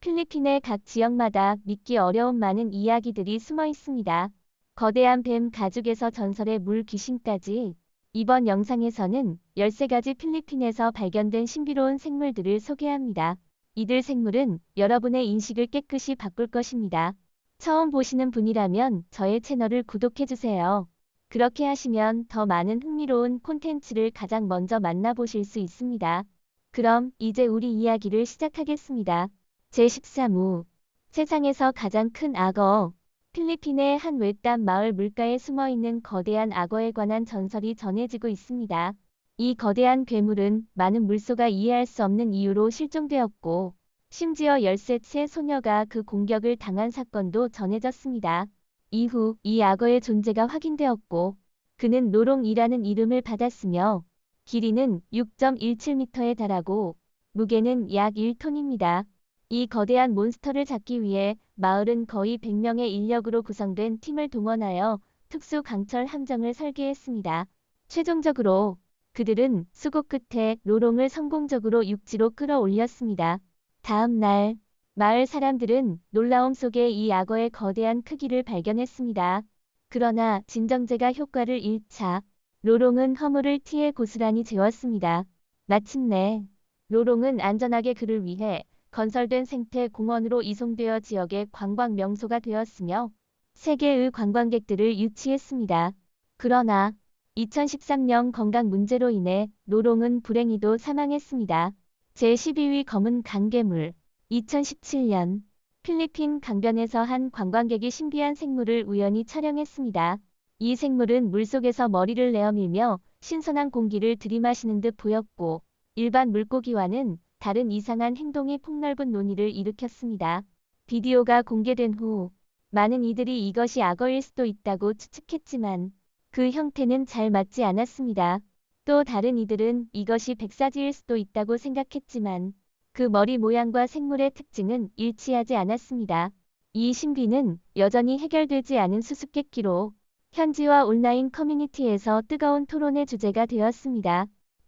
필리핀의 각 지역마다 믿기 어려운 많은 이야기들이 숨어 있습니다. 거대한 뱀 가죽에서 전설의 물 귀신까지. 이번 영상에서는 13가지 필리핀에서 발견된 신비로운 생물들을 소개합니다. 이들 생물은 여러분의 인식을 깨끗이 바꿀 것입니다. 처음 보시는 분이라면 저의 채널을 구독해주세요. 그렇게 하시면 더 많은 흥미로운 콘텐츠를 가장 먼저 만나보실 수 있습니다. 그럼 이제 우리 이야기를 시작하겠습니다. 제13호 세상에서 가장 큰 악어. 필리핀의 한 외딴 마을 물가에 숨어있는 거대한 악어에 관한 전설이 전해지고 있습니다. 이 거대한 괴물은 많은 물소가 이해할 수 없는 이유로 실종되었고, 심지어 13세 소녀가 그 공격을 당한 사건도 전해졌습니다. 이후 이 악어의 존재가 확인되었고, 그는 노롱이라는 이름을 받았으며, 길이는 6.17m에 달하고, 무게는 약 1톤입니다. 이 거대한 몬스터를 잡기 위해 마을은 거의 100명의 인력으로 구성된 팀을 동원하여 특수 강철 함정을 설계했습니다. 최종적으로 그들은 수고 끝에 로롱을 성공적으로 육지로 끌어올렸습니다. 다음 날 마을 사람들은 놀라움 속에 이 악어의 거대한 크기를 발견했습니다. 그러나 진정제가 효과를 잃자 로롱은 허물을 티에 고스란히 재웠습니다. 마침내 로롱은 안전하게 그를 위해 건설된 생태 공원으로 이송되어 지역의 관광 명소가 되었으며 세계의 관광객들을 유치했습니다. 그러나 2013년 건강 문제로 인해 로롱은 불행히도 사망했습니다. 제12위 검은 강괴물. 2017년 필리핀 강변에서 한 관광객이 신비한 생물을 우연히 촬영했습니다. 이 생물은 물속에서 머리를 내어밀며 신선한 공기를 들이마시는 듯 보였고, 일반 물고기와는 다른 이상한 행동이 폭넓은 논의를 일으켰습니다. 비디오가 공개된 후 많은 이들이 이것이 악어일 수도 있다고 추측했지만 그 형태는 잘 맞지 않았습니다. 또 다른 이들은 이것이 백사지일 수도 있다고 생각했지만 그 머리 모양과 생물의 특징은 일치하지 않았습니다. 이 신비는 여전히 해결되지 않은 수수께끼로 현지와 온라인 커뮤니티에서 뜨거운 토론의 주제가 되었습니다.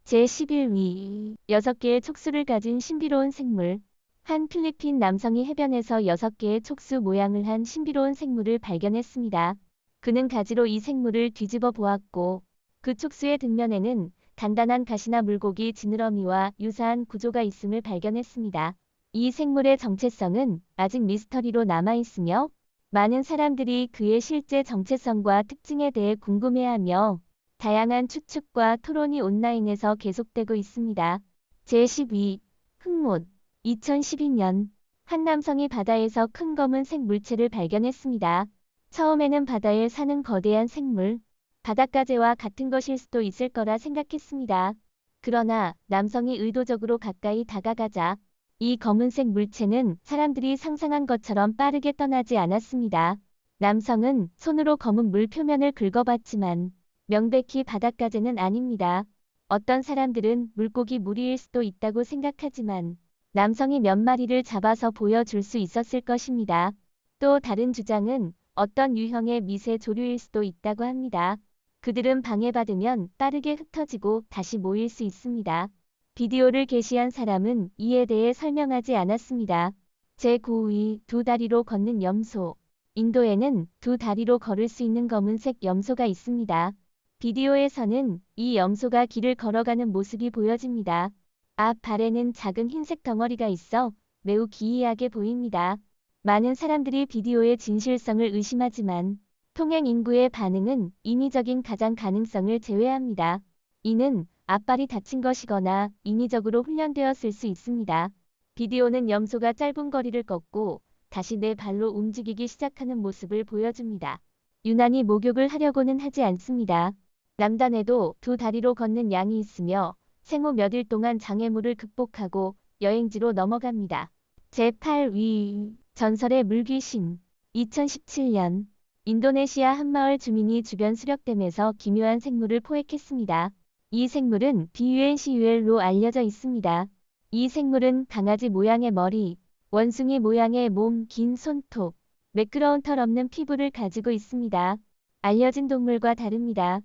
제11위 6개의 촉수를 가진 신비로운 생물. 한 필리핀 남성이 해변에서 6개의 촉수 모양을 한 신비로운 생물을 발견했습니다. 그는 가지로 이 생물을 뒤집어 보았고, 그 촉수의 뒷면에는 단단한 가시나 물고기 지느러미와 유사한 구조가 있음을 발견했습니다. 이 생물의 정체성은 아직 미스터리로 남아있으며, 많은 사람들이 그의 실제 정체성과 특징에 대해 궁금해하며 다양한 추측과 토론이 온라인에서 계속되고 있습니다. 제12. 흑못. 2012년 한 남성이 바다에서 큰 검은색 물체를 발견했습니다. 처음에는 바다에 사는 거대한 생물, 바닷가재와 같은 것일 수도 있을 거라 생각했습니다. 그러나 남성이 의도적으로 가까이 다가가자 이 검은색 물체는 사람들이 상상한 것처럼 빠르게 떠나지 않았습니다. 남성은 손으로 검은 물 표면을 긁어봤지만 명백히 바닷가재는 아닙니다. 어떤 사람들은 물고기 무리일 수도 있다고 생각하지만 남성이 몇 마리를 잡아서 보여줄 수 있었을 것입니다. 또 다른 주장은 어떤 유형의 미세 조류일 수도 있다고 합니다. 그들은 방해받으면 빠르게 흩어지고 다시 모일 수 있습니다. 비디오를 게시한 사람은 이에 대해 설명하지 않았습니다. 제9위 두 다리로 걷는 염소. 인도에는 두 다리로 걸을 수 있는 검은색 염소가 있습니다. 비디오에서는 이 염소가 길을 걸어가는 모습이 보여집니다. 앞 발에는 작은 흰색 덩어리가 있어 매우 기이하게 보입니다. 많은 사람들이 비디오의 진실성을 의심하지만 통행 인구의 반응은 인위적인 가장 가능성을 제외합니다. 이는 앞발이 다친 것이거나 인위적으로 훈련되었을 수 있습니다. 비디오는 염소가 짧은 거리를 걷고 다시 네 발로 움직이기 시작하는 모습을 보여줍니다. 유난히 목욕을 하려고는 하지 않습니다. 남단에도 두 다리로 걷는 양이 있으며 생후 몇 일 동안 장애물을 극복하고 여행지로 넘어갑니다. 제8위 전설의 물귀신. 2017년 인도네시아 한마을 주민이 주변 수렵댐에서 기묘한 생물을 포획했습니다. 이 생물은 비유엔시유엘로 알려져 있습니다. 이 생물은 강아지 모양의 머리, 원숭이 모양의 몸, 긴 손톱, 매끄러운 털 없는 피부를 가지고 있습니다. 알려진 동물과 다릅니다.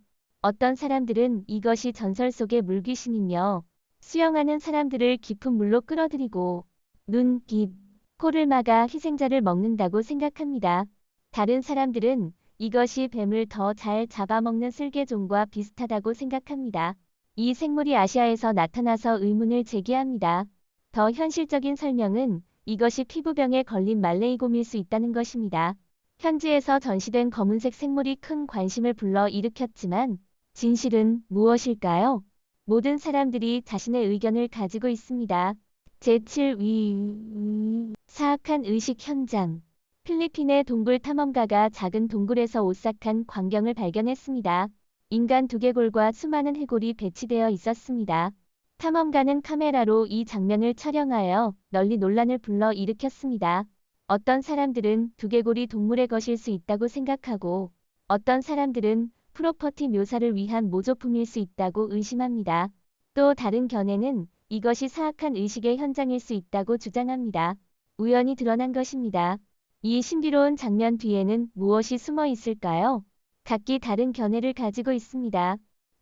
어떤 사람들은 이것이 전설 속의 물귀신이며 수영하는 사람들을 깊은 물로 끌어들이고 눈, 입, 코를 막아 희생자를 먹는다고 생각합니다. 다른 사람들은 이것이 뱀을 더 잘 잡아먹는 쓸개종과 비슷하다고 생각합니다. 이 생물이 아시아에서 나타나서 의문을 제기합니다. 더 현실적인 설명은 이것이 피부병에 걸린 말레이곰일 수 있다는 것입니다. 현지에서 전시된 검은색 생물이 큰 관심을 불러 일으켰지만 진실은 무엇일까요? 모든 사람들이 자신의 의견을 가지고 있습니다. 제7위 사악한 의식 현장. 필리핀의 동굴 탐험가가 작은 동굴에서 오싹한 광경을 발견했습니다. 인간 두개골과 수많은 해골이 배치되어 있었습니다. 탐험가는 카메라로 이 장면을 촬영하여 널리 논란을 불러 일으켰습니다. 어떤 사람들은 두개골이 동물의 것일 수 있다고 생각하고 어떤 사람들은 프로퍼티 묘사를 위한 모조품일 수 있다고 의심합니다. 또 다른 견해는 이것이 사악한 의식의 현장일 수 있다고 주장합니다. 우연히 드러난 것입니다. 이 신비로운 장면 뒤에는 무엇이 숨어 있을까요? 각기 다른 견해를 가지고 있습니다.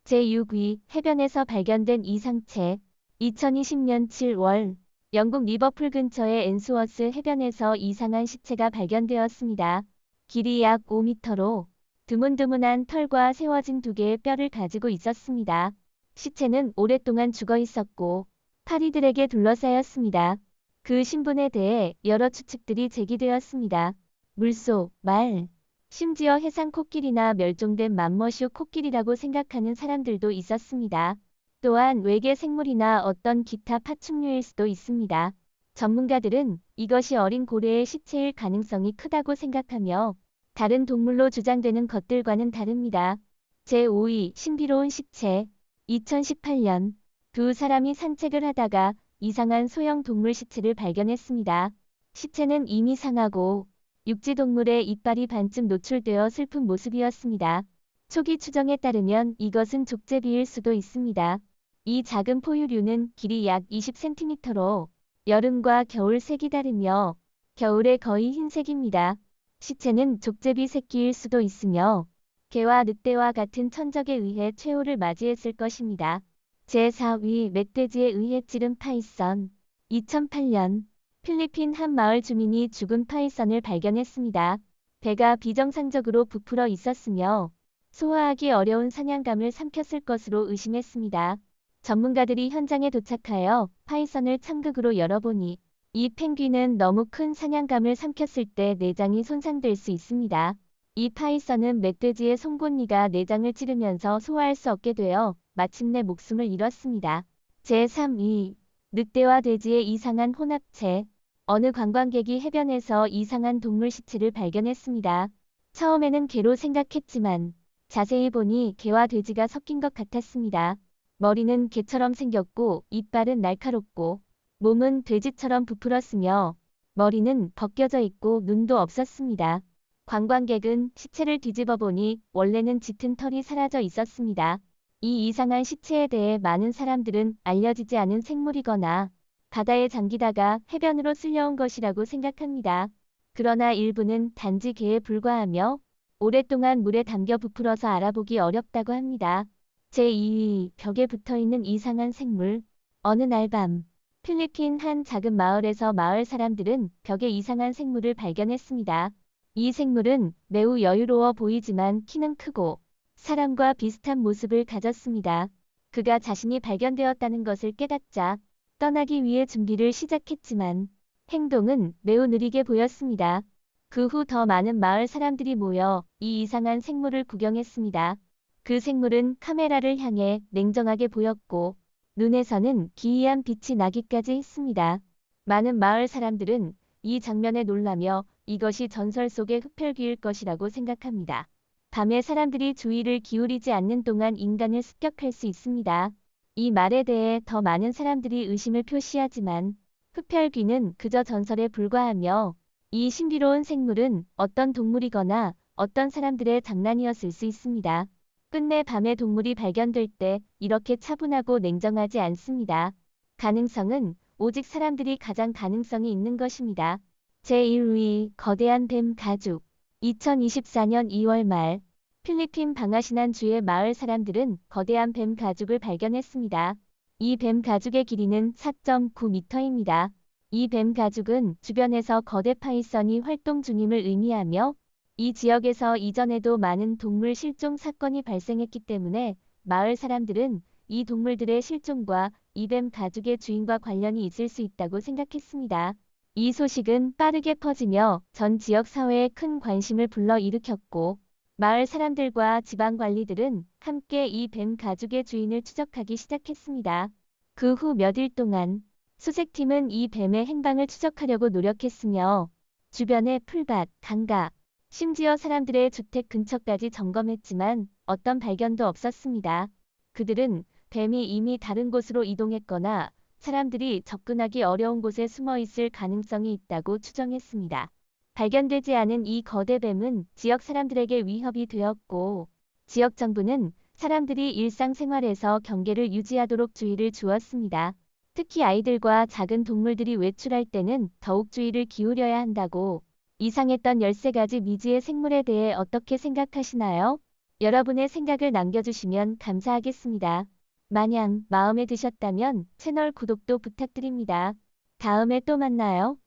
제6위 해변에서 발견된 이상체. 2020년 7월 영국 리버풀 근처의 앤스워스 해변에서 이상한 시체가 발견되었습니다. 길이 약 5m로 드문드문한 털과 세워진 두 개의 뼈를 가지고 있었습니다. 시체는 오랫동안 죽어 있었고 파리들에게 둘러싸였습니다. 그 신분에 대해 여러 추측들이 제기되었습니다. 물속, 말, 심지어 해상 코끼리나 멸종된 맘머슈 코끼리라고 생각하는 사람들도 있었습니다. 또한 외계 생물이나 어떤 기타 파충류일 수도 있습니다. 전문가들은 이것이 어린 고래의 시체일 가능성이 크다고 생각하며 다른 동물로 주장되는 것들과는 다릅니다. 제5위 신비로운 시체. 2018년 두 사람이 산책을 하다가 이상한 소형 동물 시체를 발견했습니다. 시체는 이미 상하고 육지동물의 이빨이 반쯤 노출되어 슬픈 모습이었습니다. 초기 추정에 따르면 이것은 족제비일 수도 있습니다. 이 작은 포유류는 길이 약 20cm로 여름과 겨울 색이 다르며 겨울에 거의 흰색입니다. 시체는 족제비 새끼일 수도 있으며 개와 늑대와 같은 천적에 의해 최후를 맞이했을 것입니다. 제4위 멧돼지에 의해 찌른 파이썬. 2008년 필리핀 한 마을 주민이 죽은 파이썬을 발견했습니다. 배가 비정상적으로 부풀어 있었으며 소화하기 어려운 사냥감을 삼켰을 것으로 의심했습니다. 전문가들이 현장에 도착하여 파이썬을 창극으로 열어보니 이 펭귄은 너무 큰 사냥감을 삼켰을 때 내장이 손상될 수 있습니다. 이 파이썬은 멧돼지의 송곳니가 내장을 찌르면서 소화할 수 없게 되어 마침내 목숨을 잃었습니다. 제3위 늑대와 돼지의 이상한 혼합체. 어느 관광객이 해변에서 이상한 동물 시체를 발견했습니다. 처음에는 개로 생각했지만 자세히 보니 개와 돼지가 섞인 것 같았습니다. 머리는 개처럼 생겼고 이빨은 날카롭고 몸은 돼지처럼 부풀었으며 머리는 벗겨져 있고 눈도 없었습니다. 관광객은 시체를 뒤집어 보니 원래는 짙은 털이 사라져 있었습니다. 이 이상한 시체에 대해 많은 사람들은 알려지지 않은 생물이거나 바다에 잠기다가 해변으로 쓸려온 것이라고 생각합니다. 그러나 일부는 단지 개에 불과하며 오랫동안 물에 담겨 부풀어서 알아보기 어렵다고 합니다. 제2위 벽에 붙어있는 이상한 생물. 어느 날 밤 필리핀 한 작은 마을에서 마을 사람들은 벽에 이상한 생물을 발견했습니다. 이 생물은 매우 여유로워 보이지만 키는 크고 사람과 비슷한 모습을 가졌습니다. 그가 자신이 발견되었다는 것을 깨닫자 떠나기 위해 준비를 시작했지만 행동은 매우 느리게 보였습니다. 그 후 더 많은 마을 사람들이 모여 이 이상한 생물을 구경했습니다. 그 생물은 카메라를 향해 냉정하게 보였고 눈에서는 기이한 빛이 나기까지 했습니다. 많은 마을 사람들은 이 장면에 놀라며 이것이 전설 속의 흡혈귀일 것이라고 생각합니다. 밤에 사람들이 주의를 기울이지 않는 동안 인간을 습격할 수 있습니다. 이 말에 대해 더 많은 사람들이 의심을 표시하지만 흡혈귀는 그저 전설에 불과하며 이 신비로운 생물은 어떤 동물이거나 어떤 사람들의 장난이었을 수 있습니다. 끝내 밤에 동물이 발견될 때 이렇게 차분하고 냉정하지 않습니다. 가능성은 오직 사람들이 가장 가능성이 있는 것입니다. 제1위 거대한 뱀 가죽. 2024년 2월 말 필리핀 방아시난 주의 마을 사람들은 거대한 뱀 가죽을 발견했습니다. 이 뱀 가죽의 길이는 4.9m입니다. 이 뱀 가죽은 주변에서 거대 파이썬이 활동 중임을 의미하며 이 지역에서 이전에도 많은 동물 실종 사건이 발생했기 때문에 마을 사람들은 이 동물들의 실종과 이 뱀 가죽의 주인과 관련이 있을 수 있다고 생각했습니다. 이 소식은 빠르게 퍼지며 전 지역 사회에 큰 관심을 불러일으켰고 마을 사람들과 지방 관리들은 함께 이 뱀 가죽의 주인을 추적하기 시작했습니다. 그 후 몇 일 동안 수색팀은 이 뱀의 행방을 추적하려고 노력했으며 주변의 풀밭, 강가, 심지어 사람들의 주택 근처까지 점검했지만 어떤 발견도 없었습니다. 그들은 뱀이 이미 다른 곳으로 이동했거나 사람들이 접근하기 어려운 곳에 숨어 있을 가능성이 있다고 추정했습니다. 발견되지 않은 이 거대 뱀은 지역 사람들에게 위협이 되었고 지역 정부는 사람들이 일상생활에서 경계를 유지하도록 주의를 주었습니다. 특히 아이들과 작은 동물들이 외출할 때는 더욱 주의를 기울여야 한다고 이상했던 13가지 미지의 생물에 대해 어떻게 생각하시나요? 여러분의 생각을 남겨주시면 감사하겠습니다. 만약 마음에 드셨다면 채널 구독도 부탁드립니다. 다음에 또 만나요.